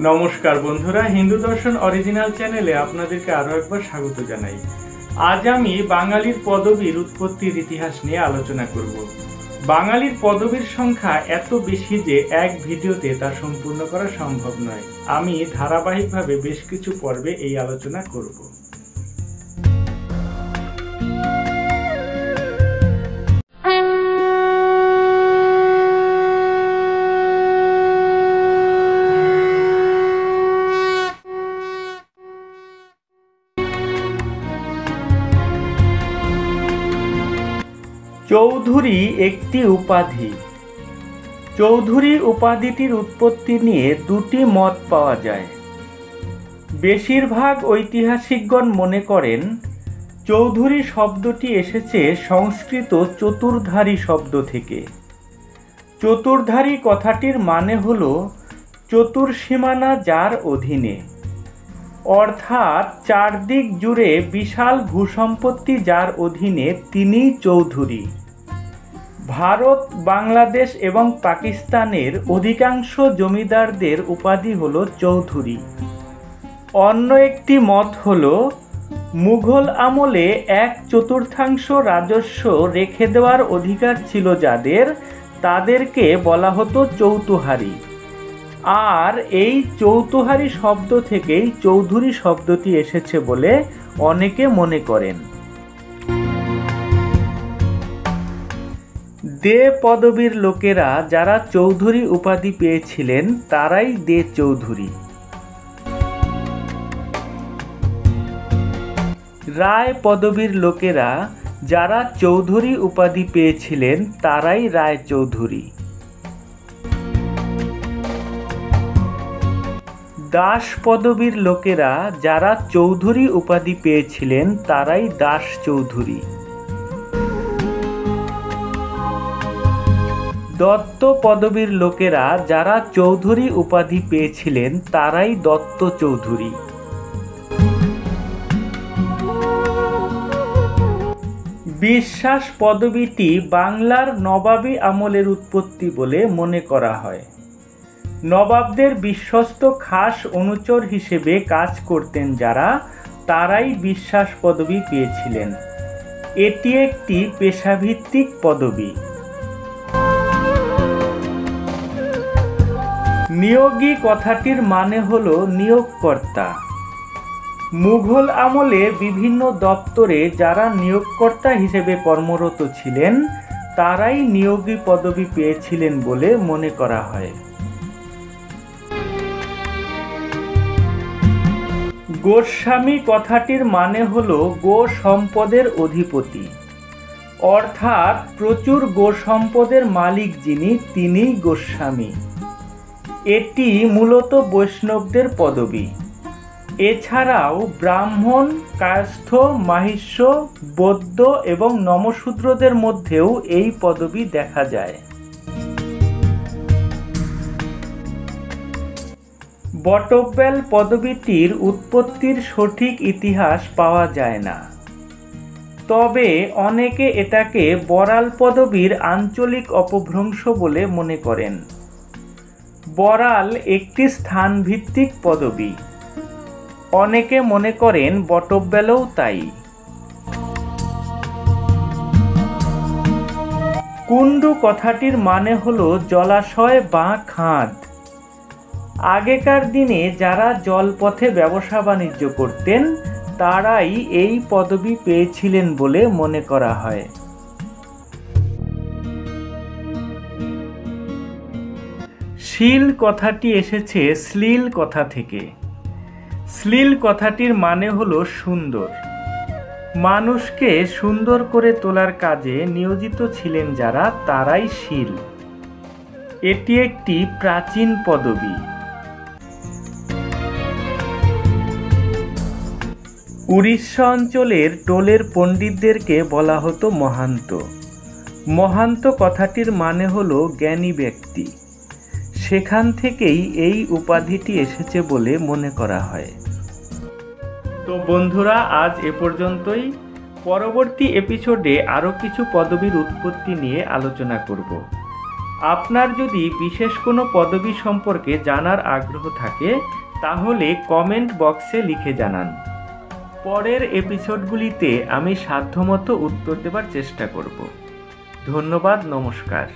নমস্কার বন্ধুরা, হিন্দু দর্শন অরিজিনাল চ্যানেলে আপনাদেরকে আরও একবার স্বাগত জানাই। আজ আমি বাঙালির পদবীর উৎপত্তির ইতিহাস নিয়ে আলোচনা করব। বাঙালির পদবীর সংখ্যা এত বেশি যে এক ভিডিওতে তা সম্পূর্ণ করা সম্ভব নয়। আমি ধারাবাহিকভাবে বেশ কিছু পর্বে এই আলোচনা করব। চৌধুরী একটি উপাধি। চৌধুরী উপাধিটির উৎপত্তি নিয়ে দুটি মত পাওয়া যায়। বেশিরভাগ ঐতিহাসিকগণ মনে করেন চৌধুরী শব্দটি এসেছে সংস্কৃত চতুর্ধারী শব্দ থেকে। চতুর্ধারী কথাটির মানে হল চতুর্সীমানা যার অধীনে, অর্থাৎ চারদিক জুড়ে বিশাল ভূসম্পত্তি যার অধীনে তিনিই চৌধুরী। ভারত, বাংলাদেশ এবং পাকিস্তানের অধিকাংশ জমিদারদের উপাধি হল চৌধুরী। অন্য একটি মত হল মুঘল আমলে 1/4 রাজস্ব রেখে দেওয়ার অধিকার ছিল যাদের, তাদেরকে বলা হতো চৌতুহারি। আর এই চৌতুহারি শব্দ থেকেই চৌধুরী শব্দটি এসেছে বলে অনেকে মনে করেন। দে পদবীর লোকেরা যারা চৌধুরী উপাধি পেয়েছিলেন তারাই দে চৌধুরী। রায় পদবীর লোকেরা যারা চৌধুরী উপাধি পেয়েছিলেন তারাই রায় চৌধুরী। দাস পদবীর লোকেরা যারা চৌধুরী উপাধি পেয়েছিলেন তারাই দাস চৌধুরী। দত্ত পদবীর লোকেরা যারা চৌধুরী উপাধি পেয়েছিলেন তারাই দত্ত চৌধুরী। বিশ্বাস পদবীটি বাংলার নবাবী আমলের উৎপত্তি বলে মনে করা হয়। নবাবদের বিশ্বস্ত খাস অনুচর হিসেবে কাজ করতেন যারা, তারাই বিশ্বাস পদবী পেয়েছিলেন। এটি একটি পেশাভিত্তিক পদবী। নিয়োগী কথাটির মানে হল নিয়োগকর্তা। মুঘল আমলে বিভিন্ন দপ্তরে যারা নিয়োগকর্তা হিসেবে কর্মরত ছিলেন তারাই নিয়োগী পদবী পেয়েছিলেন বলে মনে করা হয়। গোস্বামী কথাটির মানে হল গো সম্পদের অধিপতি, অর্থাৎ প্রচুর গো সম্পদের মালিক যিনি, তিনিই গোস্বামী। এটি মূলত বৈষ্ণবদের পদবী। এছাড়াও ব্রাহ্মণ, কায়স্থ, মাহিষ্য, বৌদ্ধ এবং নমশূদ্রদের মধ্যেও এই পদবী দেখা যায়। বটব্যাল পদবীটির উৎপত্তির সঠিক ইতিহাস পাওয়া যায় না, তবে অনেকে এটাকে বড়াল পদবীর আঞ্চলিক অপভ্রংশ বলে মনে করেন। বড়াল একটি স্থানভিত্তিক পদবী। অনেকে মনে করেন বটব্যালও তাই। কুণ্ডু কথাটির মানে হল জলাশয় বা খাদ। আগেকার দিনে যারা জলপথে ব্যবসা বাণিজ্য করতেন তারাই এই পদবী পেয়েছিলেন বলে মনে করা হয়। শীল কথাটি এসেছে শ্লীল কথা থেকে। শ্লীল কথাটির মানে হলো সুন্দর। মানুষকে সুন্দর করে তোলার কাজে নিয়োজিত ছিলেন যারা, তারাই শীল। এটি একটি প্রাচীন পদবী। উড়িষ্যা অঞ্চলের টোলের পণ্ডিতদেরকে বলা হতো মহান্ত। মহান্ত কথাটির মানে হলো জ্ঞানী ব্যক্তি। সেখান থেকেই এই উপাধিটি এসেছে বলে মনে করা হয়। তো বন্ধুরা, আজ এ পর্যন্তই। পরবর্তী এপিসোডে আরও কিছু পদবীর উৎপত্তি নিয়ে আলোচনা করব। আপনার যদি বিশেষ কোনো পদবি সম্পর্কে জানার আগ্রহ থাকে তাহলে কমেন্ট বক্সে লিখে জানান। পরের এপিসোডগুলিতে আমি সাধ্যমতো উত্তর দেবার চেষ্টা করব। ধন্যবাদ, নমস্কার।